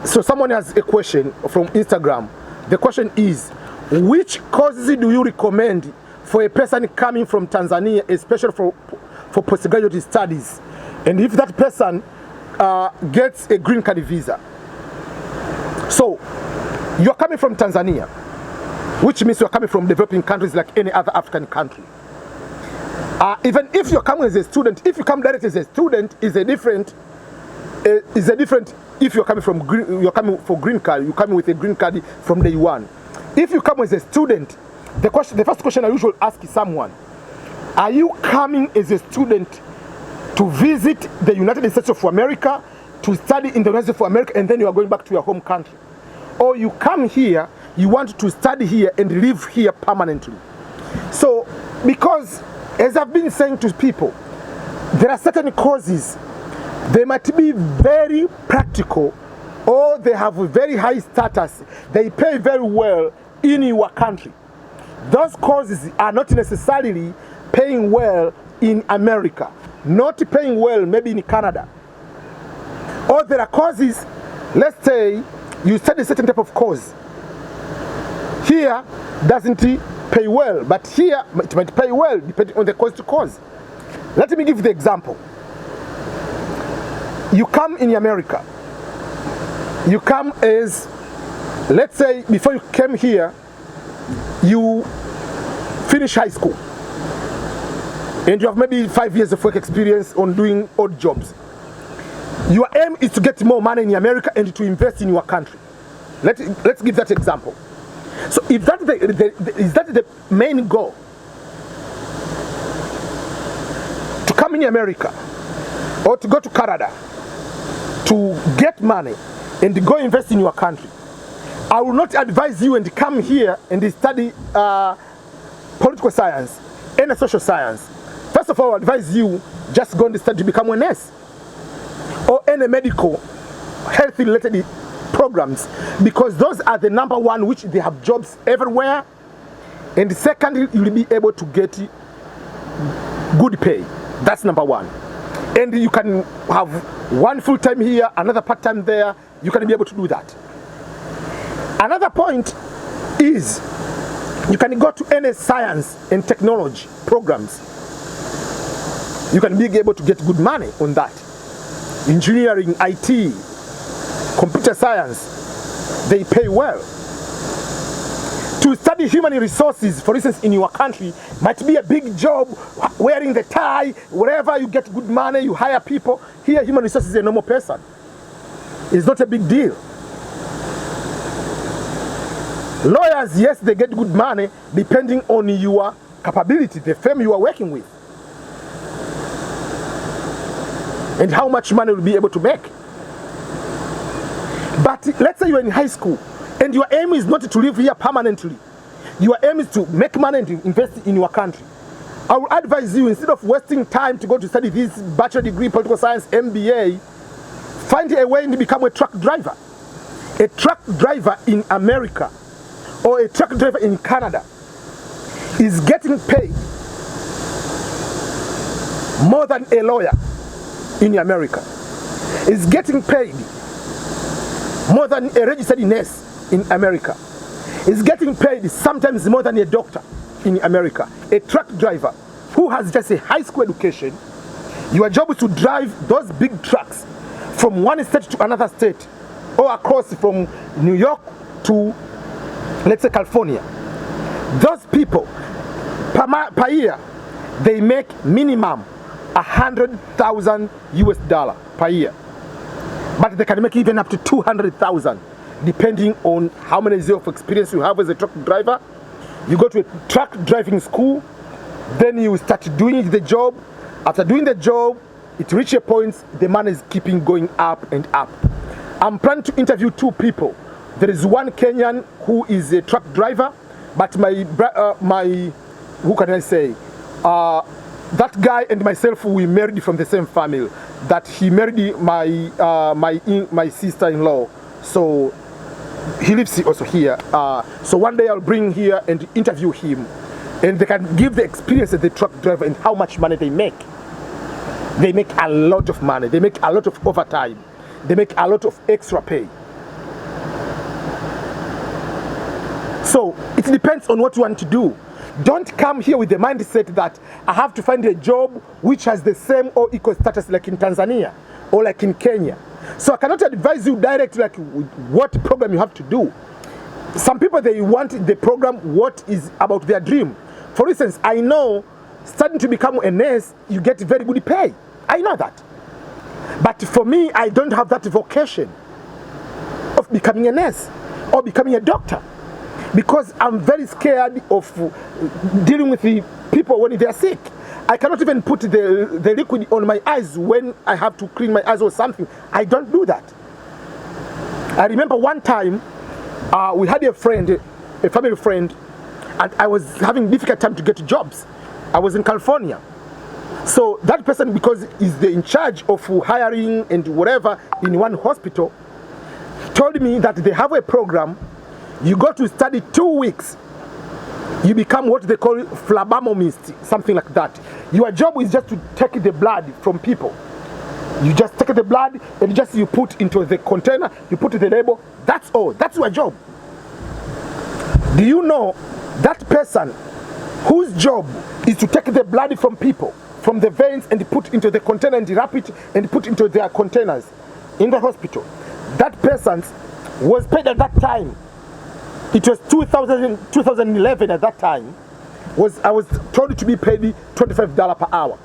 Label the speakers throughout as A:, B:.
A: So someone has a question from Instagram. The question is, which courses do you recommend for a person coming from Tanzania, especially for postgraduate studies? And if that person gets a green card visa. So you're coming from Tanzania, which means you're coming from developing countries like any other African country. Even if you're coming as a student, if you come directly as a student, is a different. If you're coming for green card, you're coming with a green card from day one. If you come as a student, the first question I usually ask someone: are you coming as a student to visit the United States of America, to study in the United States of America, and then you are going back to your home country? Or you come here, you want to study here and live here permanently? So, because as I've been saying to people, there are certain courses, they might be very practical, or they have a very high status, they pay very well in your country. Those courses are not necessarily paying well in America, not paying well maybe in Canada. Or there are courses, let's say you study a certain type of course. Here doesn't pay well, but here it might pay well depending on the course to course. Let me give you the example. You come in America, you come as, let's say before you came here, you finish high school and you have maybe 5 years of work experience on doing odd jobs. Your aim is to get more money in America and to invest in your country. Let's give that example. So if that's is that the main goal, to come in America or to go to Canada to get money and go invest in your country, I will not advise you and come here and study political science and social science. First of all, I advise you just go and study to become a nurse or any medical health related programs, because those are the number one, which they have jobs everywhere, and secondly, you will be able to get good pay. That's number one. And you can have one full-time here, another part-time there. You can be able to do that. Another point is you can go to any science and technology programs. You can be able to get good money on that. Engineering, IT, computer science, they pay well. To study human resources, for instance, in your country, might be a big job, wearing the tie, wherever you get good money, you hire people. Here, human resources is a normal person. It's not a big deal. Lawyers, yes, they get good money depending on your capability, the firm you are working with, and how much money you'll be able to make. But let's say you're in high school and your aim is not to live here permanently. Your aim is to make money and to invest in your country. I would advise you, instead of wasting time to go to study this bachelor degree, political science, MBA, find a way to become a truck driver. A truck driver in America or a truck driver in Canada is getting paid more than a lawyer in America. Is getting paid more than a registered nurse in America. Is getting paid sometimes more than a doctor in America. A truck driver who has just a high school education, your job is to drive those big trucks from one state to another state, or across from New York to, let's say, California. Those people per year, they make minimum $100,000 US per year, but they can make even up to 200,000 depending on how many years of experience you have as a truck driver. You go to a truck driving school, then you start doing the job. After doing the job, it reaches a point, the money is keeping going up and up. I'm planning to interview 2 people. There is one Kenyan who is a truck driver, but who can I say? That guy and myself, we married from the same family. That he married my sister-in-law. So he lives also here. So one day I'll bring him here and interview him, and they can give the experience of the truck driver and how much money they make. They make a lot of money. They make a lot of overtime. they make a lot of extra pay. So it depends on what you want to do. Don't come here with the mindset that I have to find a job which has the same or equal status like in Tanzania or like in Kenya. So I cannot advise you directly like what program you have to do. Some people, they want the program what is about their dream. For instance, I know starting to become a nurse, you get very good pay. I know that. But for me, I don't have that vocation of becoming a nurse or becoming a doctor, because I'm very scared of dealing with the people when they are sick. I cannot even put the liquid on my eyes when I have to clean my eyes or something. I don't do that. I remember one time we had a friend, a family friend, and I was having difficult time to get jobs. I was in California. So that person, because he's in charge of hiring and whatever in one hospital, told me that they have a program. You go to study 2 weeks. You become what they call phlebotomist, something like that. Your job is just to take the blood from people. You just take the blood and just you put into the container, you put the label. That's all. That's your job. Do you know that person whose job is to take the blood from people, from the veins, and put into the container and wrap it and put into their containers in the hospital? That person was paid at that time. It was 2011 at that time. I was told to be paid $25 per hour.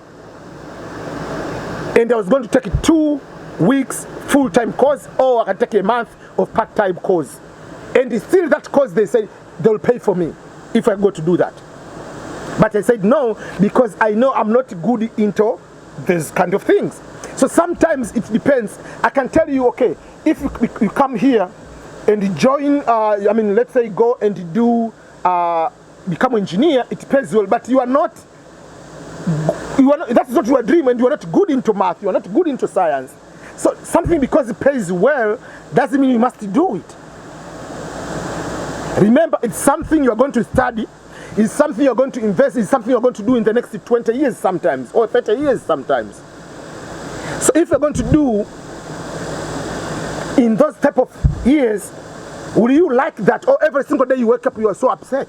A: And I was going to take 2 weeks full-time course, or I can take a month of part-time course. And still that course, they said they will pay for me if I go to do that. But I said no, because I know I'm not good into this kind of things. So sometimes it depends. I can tell you, okay, if you come here and join, let's say go and do, become an engineer, it pays well, but you are not, that's not your dream, and you are not good into math, you are not good into science. So something, because it pays well, doesn't mean you must do it. Remember, it's something you are going to study, it's something you're going to invest, it's something you're going to do in the next 20 years sometimes, or 30 years sometimes. So if you're going to do in those type of years, will you like that? Or every single day you wake up, you are so upset?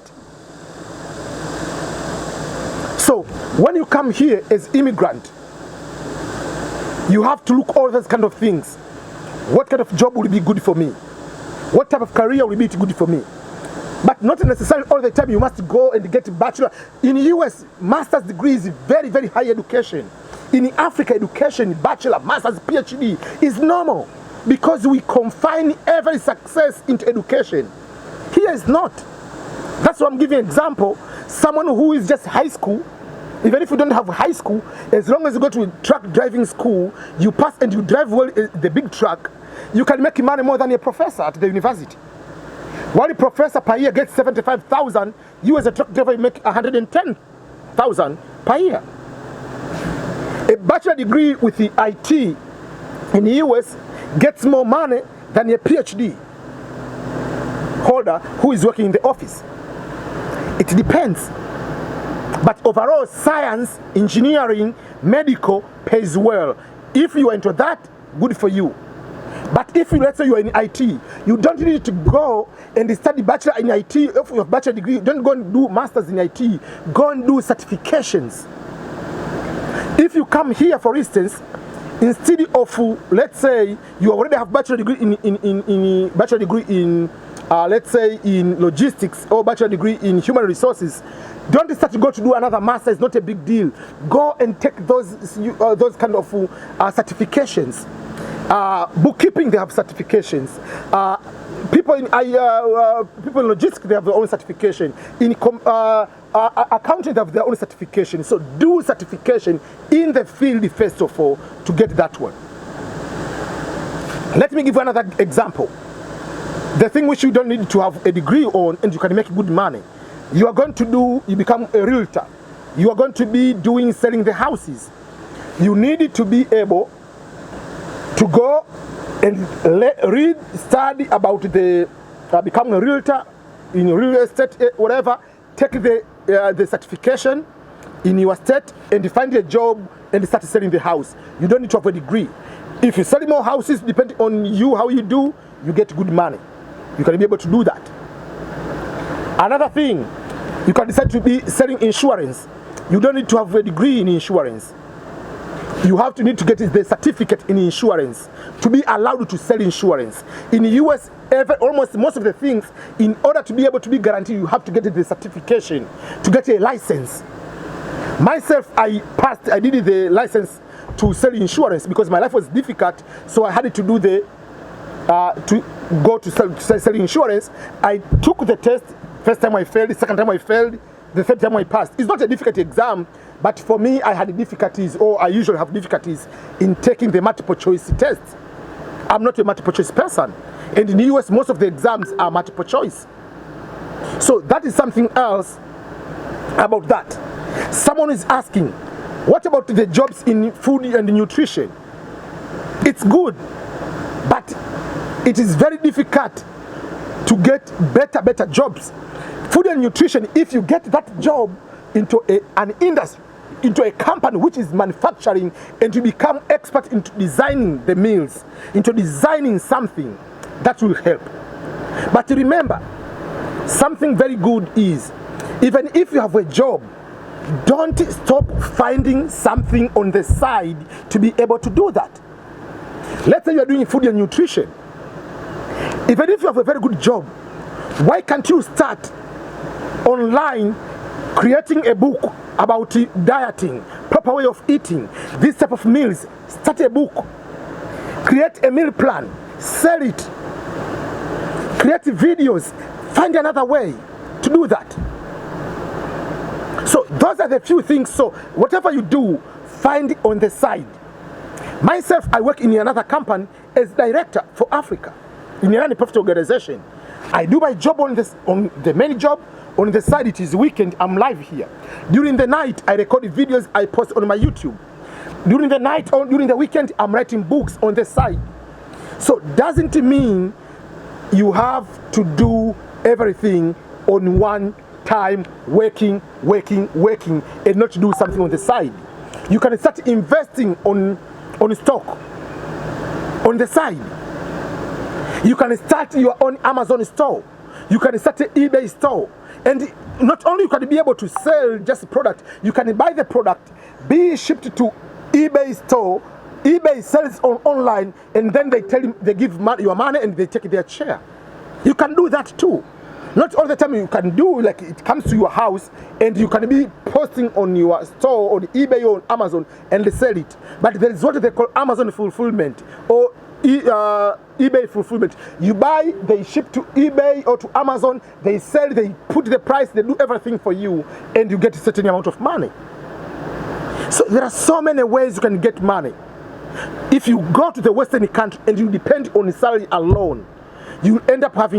A: So when you come here as immigrant, you have to look all those kind of things. What kind of job will be good for me? What type of career will be good for me? But not necessarily all the time you must go and get a bachelor. In the US, master's degree is very, very high education. In Africa, education, bachelor, master's, PhD is normal, because we confine every success into education. Here is not. That's why I'm giving an example. Someone who is just high school, even if you don't have high school, as long as you go to truck driving school, you pass and you drive well the big truck, you can make money more than a professor at the university. While a professor per year gets 75,000, you as a truck driver, you make 110,000 per year. A bachelor degree with the IT in the US gets more money than a PhD holder who is working in the office. It depends. But overall, science, engineering, medical pays well. If you are into that, good for you. But if let's say you are in IT, you don't need to go and study bachelor in IT. If you have bachelor degree, don't go and do masters in IT. Go and do certifications. If you come here, for instance, instead of let's say you already have bachelor degree in let's say in logistics, or bachelor degree in human resources, don't start to go to do another master. It's not a big deal. Go and take those kind of certifications. Bookkeeping, they have certifications. People in logistics, they have their own certification. In accounting, they have their own certification. So do certification in the field first of all to get that one. Let me give you another example. The thing which you don't need to have a degree on and you can make good money. You are going to do, you become a realtor. You are going to be selling the houses. You need to be able to go and study about becoming a realtor in real estate, whatever. Take the certification in your state and find a job and start selling the house. You don't need to have a degree. If you sell more houses, depending on you, how you do, you get good money. You can be able to do that. Another thing, you can decide to be selling insurance. You don't need to have a degree in insurance. You have to need to get the certificate in insurance to be allowed to sell insurance. In the US, almost most of the things, in order to be able to be guaranteed, you have to get the certification, to get a license. Myself, I did the license to sell insurance because my life was difficult, so I had to do to go to sell insurance. I took the test. First time I failed, the second time I failed, the third time I passed. It's not a difficult exam, but for me, I had difficulties, or I usually have difficulties in taking the multiple choice tests. I'm not a multiple choice person. And in the US, most of the exams are multiple choice. So that is something else about that. Someone is asking, what about the jobs in food and nutrition? It's good, but it is very difficult to get better jobs. Food and nutrition, if you get that job into an industry, into a company which is manufacturing, and you become expert into designing the meals, into designing something, that will help. But remember, something very good is, even if you have a job, don't stop finding something on the side to be able to do that. Let's say you are doing food and nutrition. Even if you have a very good job, why can't you start online creating a book about dieting, proper way of eating, this type of meals? Start a book, create a meal plan, sell it, create videos, find another way to do that. So those are the few things. So whatever you do, find it on the side. Myself, I work in another company as director for Africa in a non-profit organization. I do my job on the main job. On the side, it is weekend, I'm live here. During the night, I record videos, I post on my YouTube. During the night or during the weekend, I'm writing books on the side. So doesn't mean you have to do everything on one time, working, and not do something on the side. You can start investing on stock on the side. You can start your own Amazon store. You can start an eBay store. And not only you can be able to sell just product, you can buy the product, be shipped to eBay store, eBay sells online, and then they tell you, they give your money and they take their share. You can do that too. Not all the time you can do, like it comes to your house and you can be posting on your store on eBay or on Amazon and sell it. But there is what they call Amazon fulfillment or eBay fulfillment. You buy, they ship to eBay or to Amazon, they sell, they put the price, they do everything for you, and you get a certain amount of money. So there are so many ways you can get money. If you go to the Western country and you depend on salary alone, you end up having